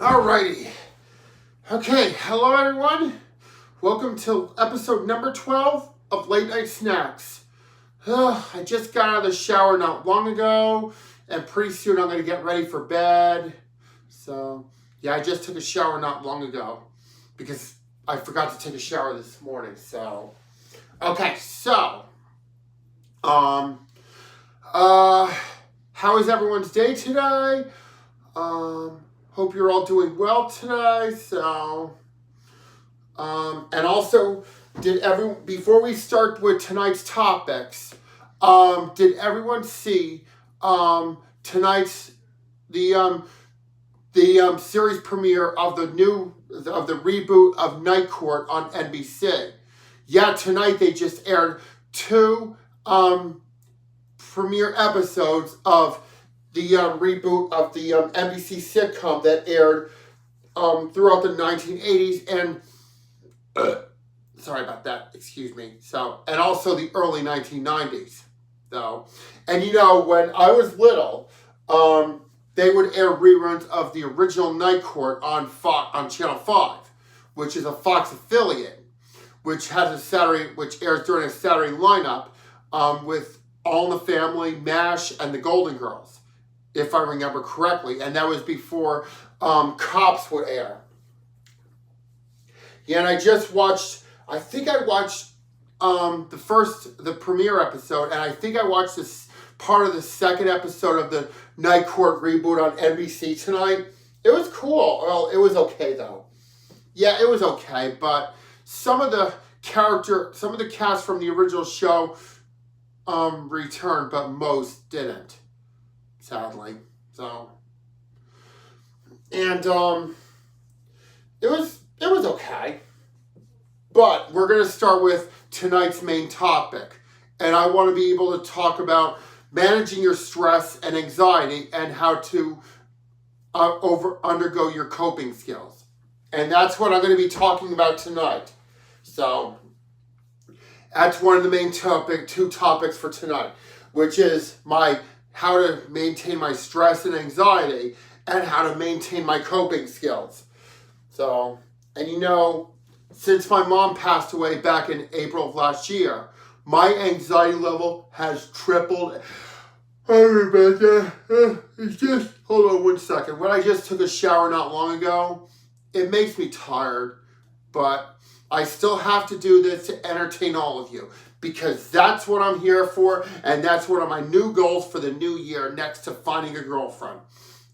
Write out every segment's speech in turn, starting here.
Alrighty. Okay, hello everyone. Welcome to episode number 12 of Late Night Snacks. I just got out of the shower not long ago, and pretty soon I'm going to get ready for bed. So, yeah, I just took a shower not long ago because I forgot to take a shower this morning. So, okay, so, how is everyone's day today? Hope you're all doing well today. So, and also, before we start with tonight's topics, did everyone see tonight's the series premiere of the reboot of Night Court on NBC? Yeah, tonight they just aired two premiere episodes of the reboot of the NBC sitcom that aired throughout the 1980s and sorry about that, excuse me. So, and also the early 1990s. So, and when I was little, they would air reruns of the original Night Court on Channel 5, which is a Fox affiliate, which airs during a Saturday lineup with All in the Family, MASH, and the Golden Girls, if I remember correctly. And that was before Cops would air. Yeah, and I think I watched the premiere episode, and I think I watched this part of the second episode of the Night Court reboot on NBC tonight. It was cool. Well, it was okay though. Yeah, it was okay, but some of the cast from the original show returned, but most didn't, sadly. So, and it was okay. But we're going to start with tonight's main topic. And I want to be able to talk about managing your stress and anxiety and how to undergo your coping skills. And that's what I'm going to be talking about tonight. So that's one of the main two topics for tonight, which is how to maintain my stress and anxiety and how to maintain my coping skills. So, and since my mom passed away back in April of last year, my anxiety level has tripled. Hold on one second. When I just took a shower not long ago, it makes me tired, but I still have to do this to entertain all of you because that's what I'm here for, and that's one of my new goals for the new year next to finding a girlfriend.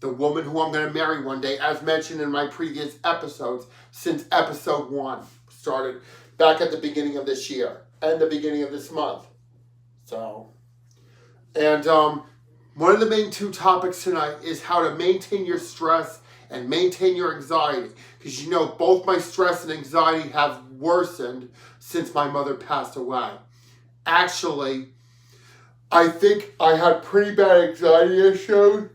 The woman who I'm going to marry one day, as mentioned in my previous episodes, since episode 1 started back at the beginning of this year and the beginning of this month. So, and one of the main two topics tonight is how to maintain your stress and maintain your anxiety. Because both my stress and anxiety have worsened since my mother passed away. Actually, I think I had pretty bad anxiety issues.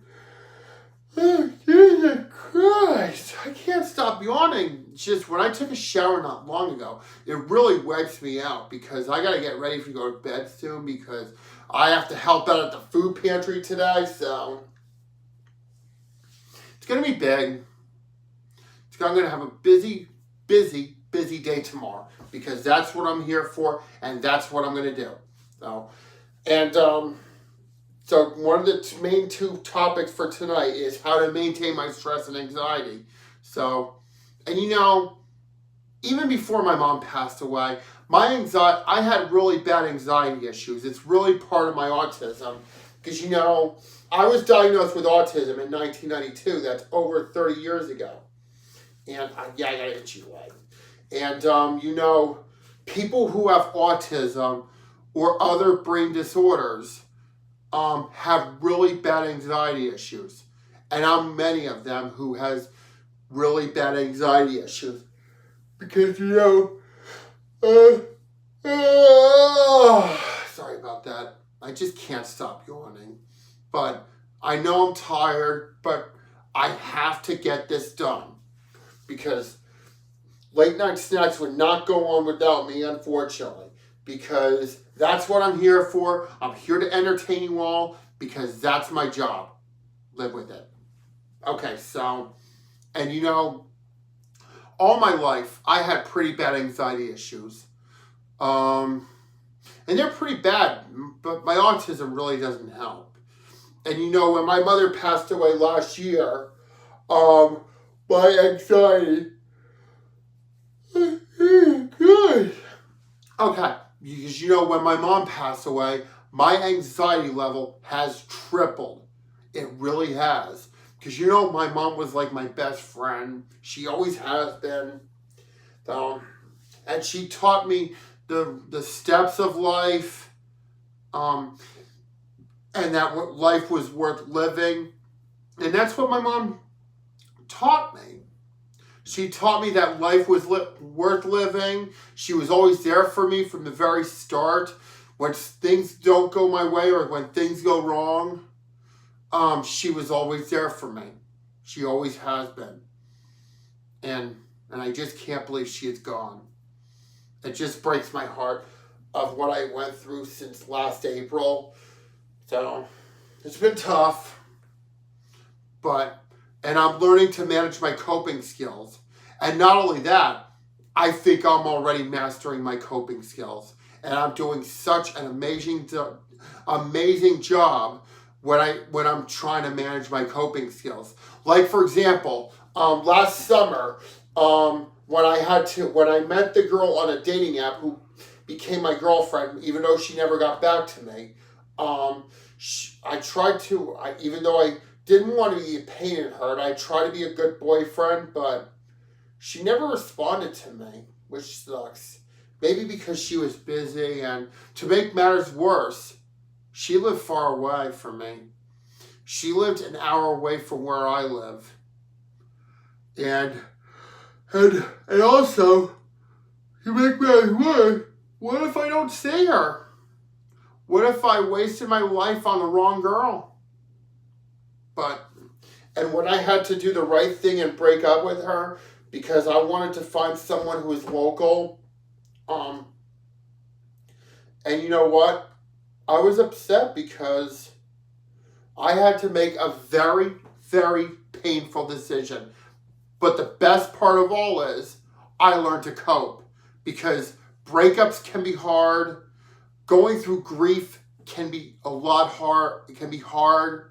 Oh, Jesus Christ. I can't stop yawning. Just when I took a shower not long ago, it really wakes me out because I got to get ready to go to bed soon because I have to help out at the food pantry today. So it's going to be big. I'm going to have a busy day tomorrow because that's what I'm here for and that's what I'm going to do. So, and so one of the main two topics for tonight is how to maintain my stress and anxiety. So, and even before my mom passed away, I had really bad anxiety issues. It's really part of my autism because, I was diagnosed with autism in 1992. That's over 30 years ago. And I got an itchy leg. And, people who have autism or other brain disorders have really bad anxiety issues. And I'm many of them who has really bad anxiety issues. Because, sorry about that. I just can't stop yawning. But I know I'm tired, but I have to get this done. Because Late Night Snacks would not go on without me, unfortunately. Because that's what I'm here for. I'm here to entertain you all because that's my job. Live with it. Okay, so And you know, all my life, I had pretty bad anxiety issues. Um, and they're pretty bad, but my autism really doesn't help. And you know, when my mother passed away last year, um, my anxiety, good. Okay, because you know, when my mom passed away, my anxiety level has tripled. It really has. Because you know, my mom was like my best friend. She always has been. Um, and she taught me the steps of life, um, and that life was worth living. And that's what my mom taught me. She taught me that life was worth living. She was always there for me from the very start. When things don't go my way or when things go wrong, she was always there for me. She always has been. And I just can't believe she is gone. It just breaks my heart of what I went through since last April. So it's been tough. And I'm learning to manage my coping skills. And not only that, I think I'm already mastering my coping skills. And I'm doing such an amazing job when I'm trying to manage my coping skills. Like, for example, last summer, when I met the girl on a dating app who became my girlfriend, even though she never got back to me, I tried to, even though I didn't want to be a pain in her, I tried to be a good boyfriend, but she never responded to me, which sucks. Maybe because she was busy, and to make matters worse, she lived far away from me. She lived an hour away from where I live. And also, to make matters worse, what if I don't see her? What if I wasted my life on the wrong girl? And when I had to do the right thing and break up with her because I wanted to find someone who was local, and you know what? I was upset because I had to make a very, very painful decision. But the best part of all is I learned to cope, because breakups can be hard. Going through grief can be a lot hard. It can be hard.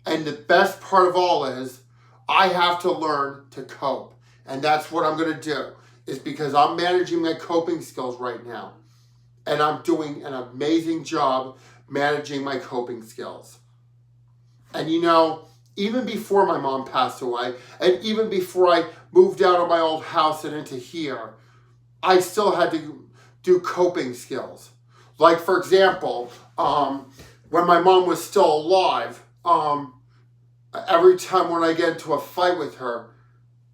And the best part of all is I have to learn to cope. And that's what I'm going to do, is because I'm managing my coping skills right now. And I'm doing an amazing job managing my coping skills. And you know, even before my mom passed away, and even before I moved out of my old house and into here, I still had to do coping skills. Like, for example, when my mom was still alive, every time when I get into a fight with her,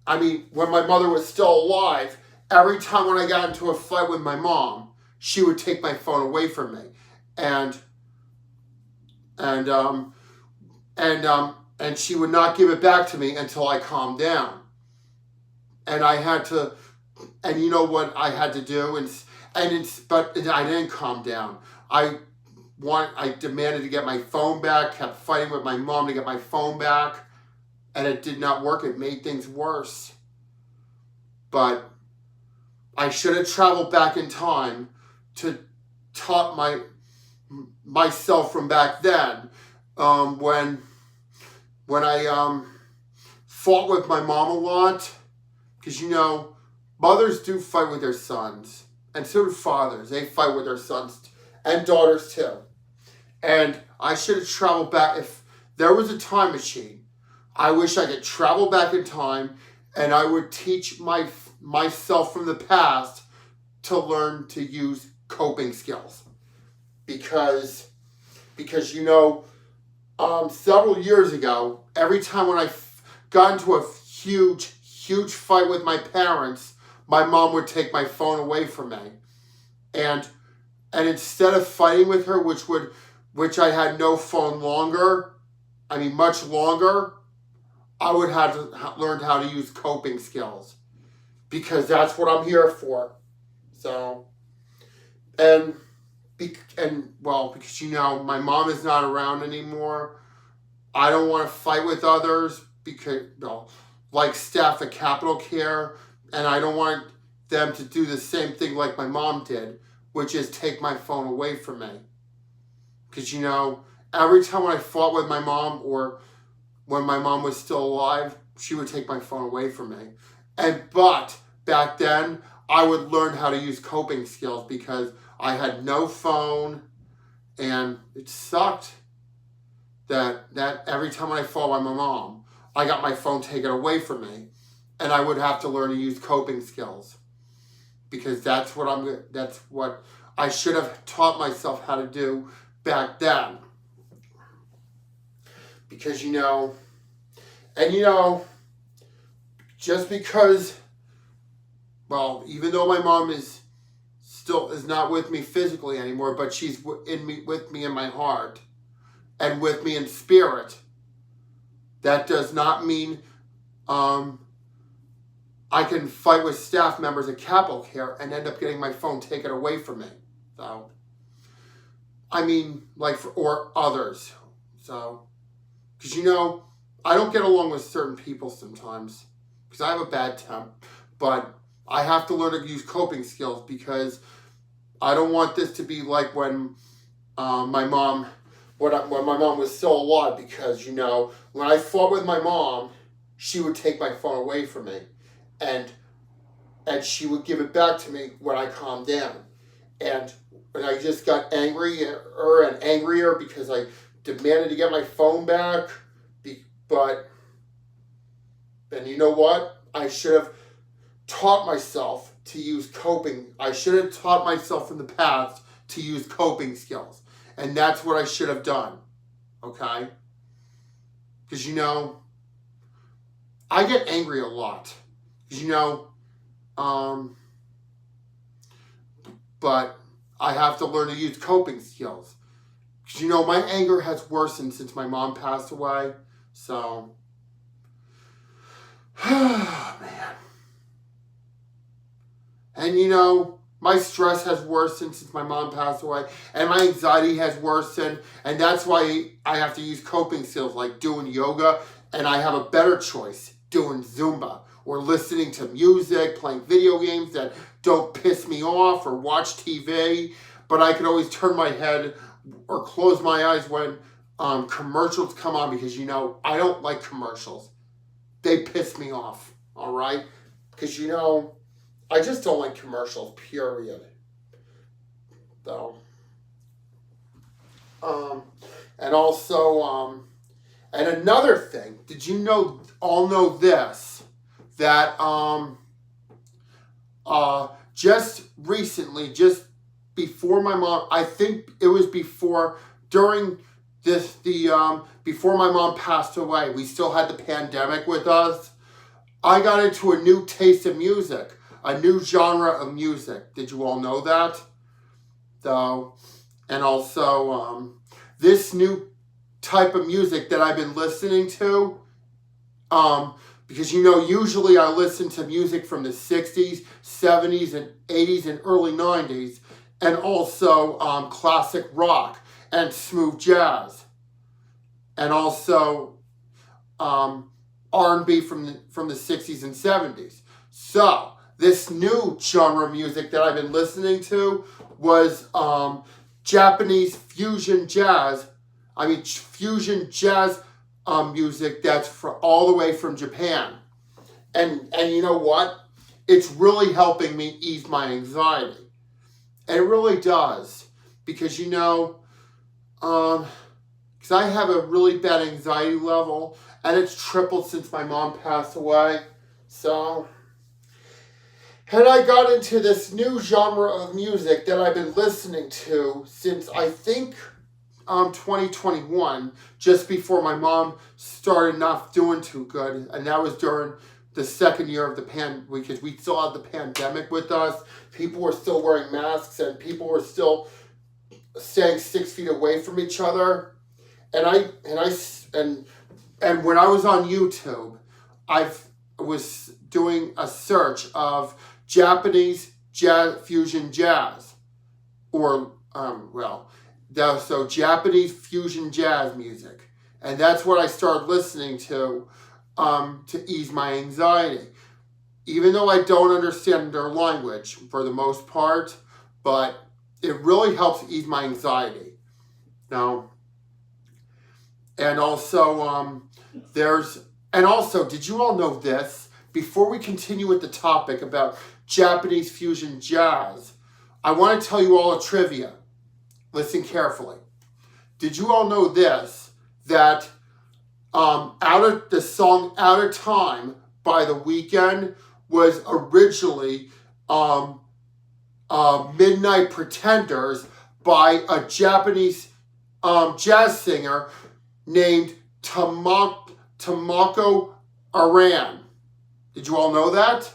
when my mother was still alive, every time when I got into a fight with my mom, she would take my phone away from me. And she would not give it back to me until I calmed down. And you know what I had to do? But I didn't calm down. I demanded to get my phone back, kept fighting with my mom to get my phone back, and it did not work. It made things worse. But I should have traveled back in time to taught myself from back then, when I fought with my mom a lot, because you know, mothers do fight with their sons, and so do fathers. They fight with their sons and daughters too. And I should have traveled back. If there was a time machine, I wish I could travel back in time, and I would teach myself from the past to learn to use coping skills. Because you know, several years ago, every time when I got into a huge fight with my parents, my mom would take my phone away from me. And instead of fighting with her, which I had no phone much longer, I would have to learn how to use coping skills, because that's what I'm here for. So, because you know, my mom is not around anymore. I don't want to fight with others like staff at Capital Care, and I don't want them to do the same thing like my mom did, which is take my phone away from me. Because, every time I fought with my mom, or when my mom was still alive, she would take my phone away from me. But back then, I would learn how to use coping skills because I had no phone, and it sucked that every time I fought with my mom, I got my phone taken away from me, and I would have to learn to use coping skills because that's what I should have taught myself how to do back then. Because just because, well, even though my mom is not with me physically anymore, but she's with me in my heart and with me in spirit, that does not mean I can fight with staff members at Capital Care and end up getting my phone taken away from me. So, or others. So, because I don't get along with certain people sometimes because I have a bad temper, but I have to learn to use coping skills because I don't want this to be like when my mom was still alive, because when I fought with my mom, she would take my phone away from me, and she would give it back to me when I calmed down, and I just got angrier and angrier because I demanded to get my phone back. But then you know what? I should have taught myself to use coping. I should have taught myself in the past to use coping skills. And that's what I should have done. Okay? Because, I get angry a lot. Because, but I have to learn to use coping skills. Because, my anger has worsened since my mom passed away. So, man. And, my stress has worsened since my mom passed away, and my anxiety has worsened, and that's why I have to use coping skills like doing yoga, and I have a better choice, doing Zumba, or listening to music, playing video games that don't piss me off, or watch TV, but I can always turn my head or close my eyes when commercials come on, because, I don't like commercials. They piss me off, all right? Because, I just don't like commercials, period. So, and also, and another thing, did you all know this, that, just recently, just before my mom, I think it was before my mom passed away, we still had the pandemic with us, I got into a new taste of music. A new genre of music. Did you all know that? So, and also, this new type of music that I've been listening to, because usually I listen to music from the 60s, 70s, and 80s, and early 90s, and also classic rock and smooth jazz, and also R&B from the 60s and 70s. So, this new genre of music that I've been listening to was Japanese fusion jazz. Fusion jazz music that's all the way from Japan. And you know what? It's really helping me ease my anxiety. And it really does. Because, because I have a really bad anxiety level, and it's tripled since my mom passed away. So, and I got into this new genre of music that I've been listening to since, I think, 2021, just before my mom started not doing too good. And that was during the second year of the because we still had the pandemic with us. People were still wearing masks, and people were still staying 6 feet away from each other. And when I was on YouTube, I was doing a search of Japanese fusion jazz, or so Japanese fusion jazz music, and that's what I started listening to to ease my anxiety. Even though I don't understand their language for the most part, but it really helps ease my anxiety. Now, and also, did you all know this? Before we continue with the topic about Japanese fusion jazz, I want to tell you all a trivia. Listen carefully. Did you all know this? That the song "Out of Time" by The Weeknd was originally "Midnight Pretenders" by a Japanese jazz singer named Tamako Aran. Did you all know that?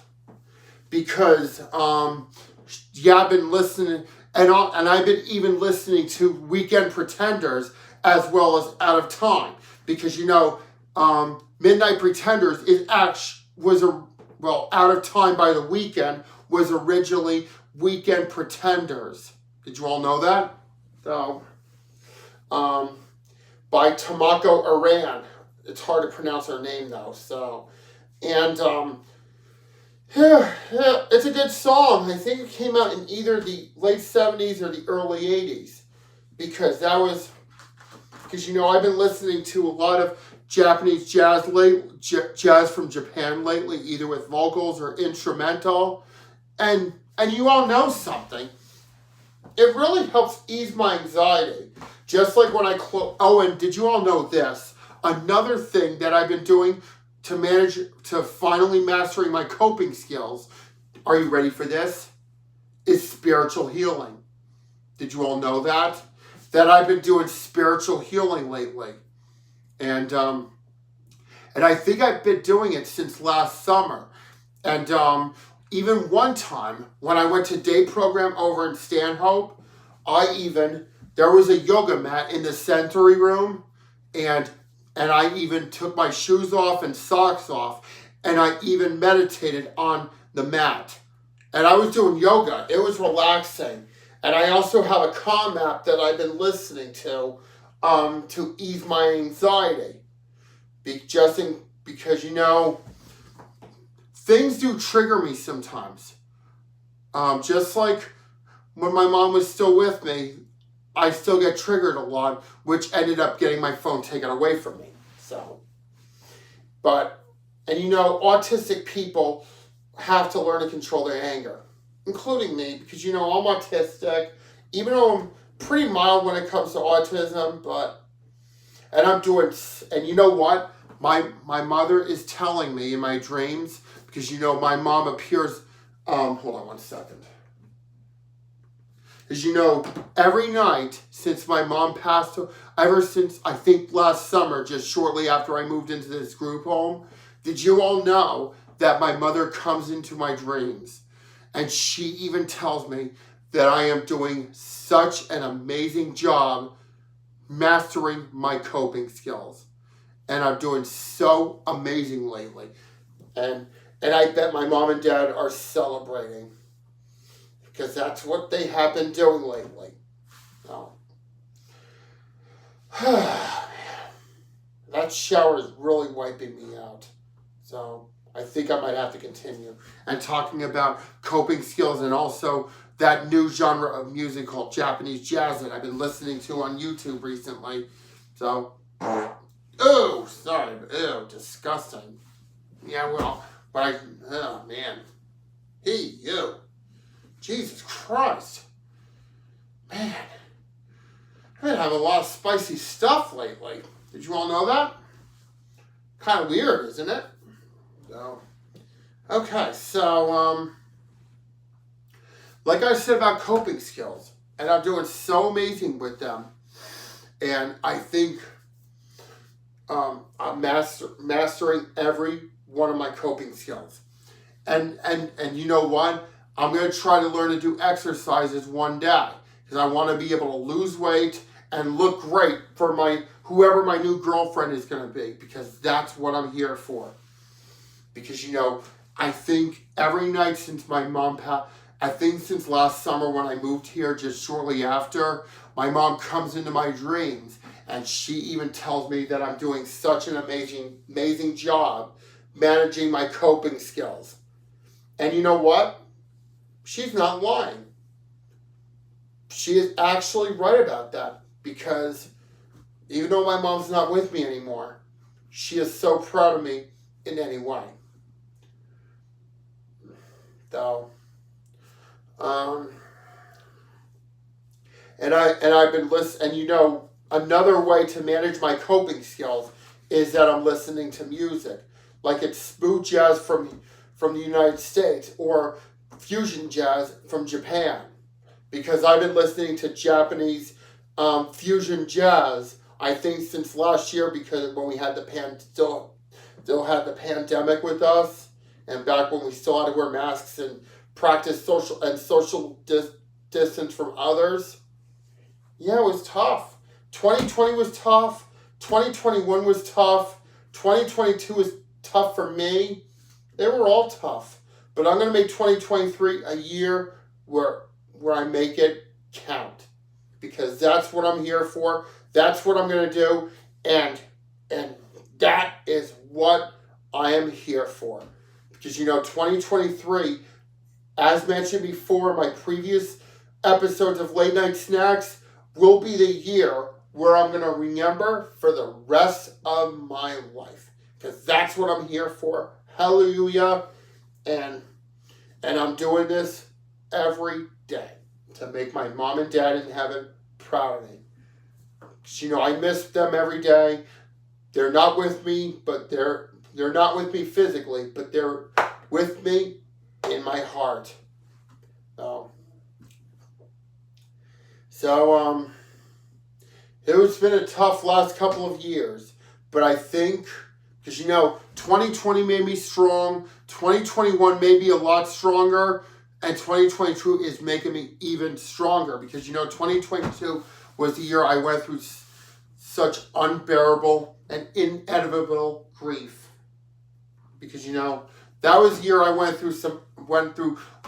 Because I've been listening, and I've been even listening to Weekend Pretenders as well as Out of Time, because Midnight Pretenders Out of Time by The Weeknd was originally Weekend Pretenders. Did you all know that? So, by Tamako Aran. It's hard to pronounce her name though. So, and it's a good song. I think it came out in either the late 70s or the early 80s, because I've been listening to a lot of Japanese jazz from Japan lately, either with vocals or instrumental, and you all know something. It really helps ease my anxiety. Just like when I and did you all know this? Another thing that I've been doing to finally mastering my coping skills, are you ready for this? Is spiritual healing. Did you all know that? That I've been doing spiritual healing lately. And I think I've been doing it since last summer. And even one time when I went to day program over in Stanhope, there was a yoga mat in the sensory room, and I even took my shoes off and socks off, and I even meditated on the mat. And I was doing yoga. It was relaxing. And I also have a calm app that I've been listening to ease my anxiety. Because, things do trigger me sometimes. Just like when my mom was still with me, I still get triggered a lot, which ended up getting my phone taken away from me. So, autistic people have to learn to control their anger, including me, because, I'm autistic, even though I'm pretty mild when it comes to autism, and you know what? My mother is telling me in my dreams, because, my mom appears, hold on one second. As every night since my mom passed, ever since I think last summer, just shortly after I moved into this group home, did you all know that my mother comes into my dreams? And she even tells me that I am doing such an amazing job mastering my coping skills. And I'm doing so amazing lately. And I bet my mom and dad are celebrating, because that's what they have been doing lately. Oh. That shower is really wiping me out. So I think I might have to continue. And talking about coping skills, and also that new genre of music called Japanese jazz that I've been listening to on YouTube recently. So, disgusting. Yeah, man. You. Jesus Christ. Man. I've been having a lot of spicy stuff lately. Did you all know that? Kind of weird, isn't it? So, okay, so, like I said about coping skills, and I'm doing so amazing with them, and I think I'm mastering every one of my coping skills. And you know what? I'm going to try to learn to do exercises one day, because I want to be able to lose weight and look great for whoever my new girlfriend is going to be, because that's what I'm here for. Because, I think every night since my mom passed, I think since last summer when I moved here, just shortly after, my mom comes into my dreams, And she even tells me that I'm doing such an amazing job managing my coping skills. And you know what? She's not lying. She is actually right about that, because even though my mom's not with me anymore, she is so proud of me in any way. So, and I've been listening, and you know, another way to manage my coping skills is that I'm listening to music, like it's smooth jazz from the United States or fusion jazz from Japan, because I've been listening to Japanese fusion jazz, I think since last year, because when we had still had the pandemic with us, and back when we still had to wear masks and practice social distance from others. Yeah, it was tough. 2020 was tough. 2021 was tough. 2022 was tough for me. They were all tough. But I'm going to make 2023 a year where I make it count. Because that's what I'm here for. That's what I'm going to do. And that is what I am here for. Because, you know, 2023, as mentioned before in my previous episodes of Late Night Snacks, will be the year where I'm going to remember for the rest of my life. Because that's what I'm here for. Hallelujah. And I'm doing this every day to make my mom and dad in heaven proud of me. You know, I miss them every day. They're not with me, but they're not with me physically, but they're with me in my heart. So it's been a tough last couple of years, but I think, because, you know, 2020 made me strong, 2021 made me a lot stronger, and 2022 is making me even stronger, because, you know, 2022 was the year I went through such unbearable and inevitable grief. Because, you know, that was the year I went through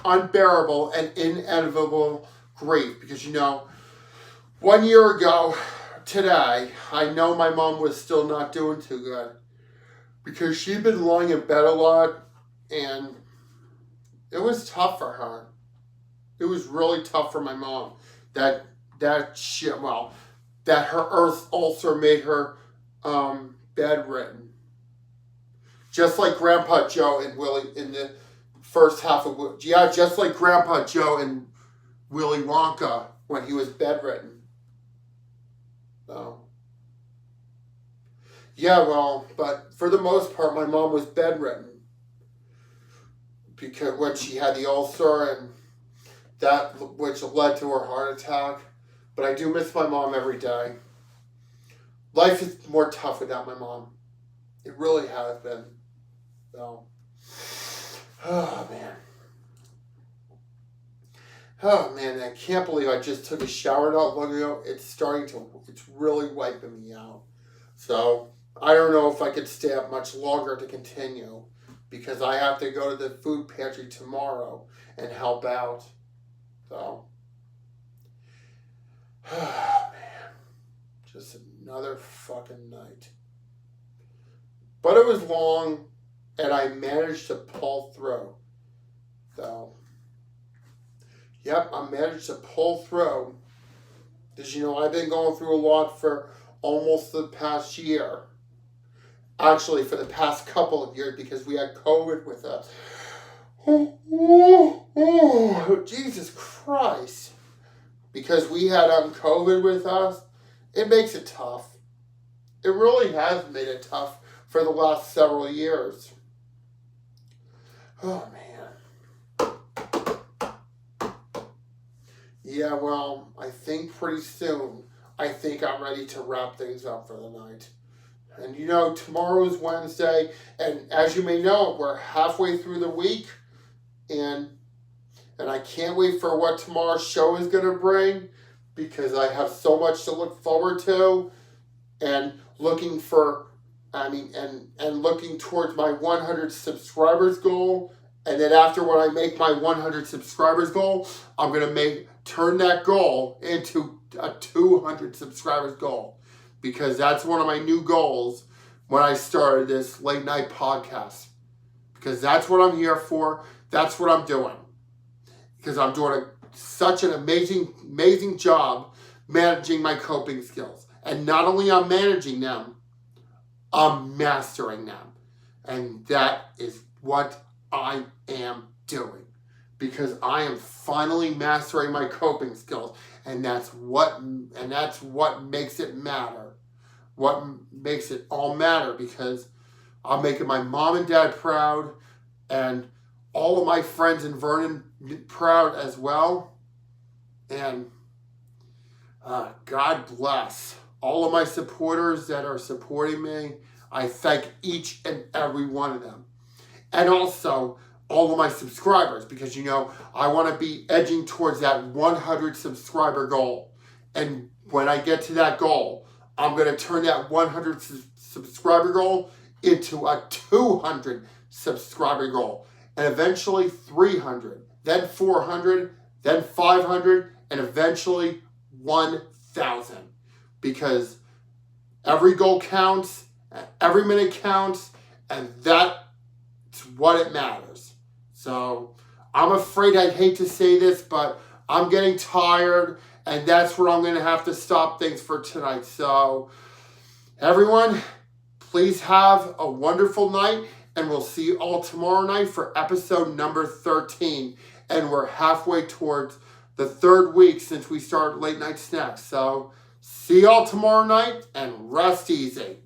unbearable and inevitable grief. Because, you know, 1 year ago today, I know my mom was still not doing too good, because she'd been lying in bed a lot, and it was tough for her. It was really tough for my mom. That her earth ulcer made her bedridden. Just like Grandpa Joe and Willie in the first half of... Yeah, just like Grandpa Joe and Willy Wonka when he was bedridden. So... Yeah, well, but for the most part, my mom was bedridden. Because when she had the ulcer, and that which led to her heart attack. But I do miss my mom every day. Life is more tough without my mom. It really has been. So, oh man, I can't believe I just took a shower not long ago. It's really wiping me out. So, I don't know if I could stay up much longer to continue, because I have to go to the food pantry tomorrow and help out. So, oh man, just another fucking night. But it was long, and I managed to pull through. So, yep, I managed to pull through. Because, you know, I've been going through a lot for almost the past year. Actually, for the past couple of years, because we had COVID with us. Oh, Jesus Christ. Because we had COVID with us, it makes it tough. It really has made it tough for the last several years. Oh, man. Yeah, well, I think pretty soon, I'm ready to wrap things up for the night. And you know, tomorrow is Wednesday, and as you may know, we're halfway through the week, and I can't wait for what tomorrow's show is going to bring, because I have so much to look forward to, and looking towards my 100 subscribers goal. And then after when I make my 100 subscribers goal, I'm going to turn that goal into a 200 subscribers goal. because that's one of my new goals when I started this late night podcast. Because that's what I'm here for. That's what I'm doing. Because I'm doing such an amazing job managing my coping skills. And not only I'm managing them, I'm mastering them. And that is what I am doing. Because I am finally mastering my coping skills. And that's what makes it matter. What makes it all matter, because I'm making my mom and dad proud, and all of my friends in Vernon proud as well. And God bless all of my supporters that are supporting me. I thank each and every one of them. And also all of my subscribers, because I want to be edging towards that 100 subscriber goal. And when I get to that goal, I'm going to turn that 100 subscriber goal into a 200 subscriber goal. And eventually 300, then 400, then 500, and eventually 1,000. Because every goal counts, every minute counts, and that's what it matters. So I'm afraid I hate to say this, but I'm getting tired, and that's where I'm going to have to stop things for tonight. So everyone, please have a wonderful night, and we'll see you all tomorrow night for episode number 13. And we're halfway towards the 3rd week since we started Late Night Snacks. So see y'all tomorrow night, and rest easy.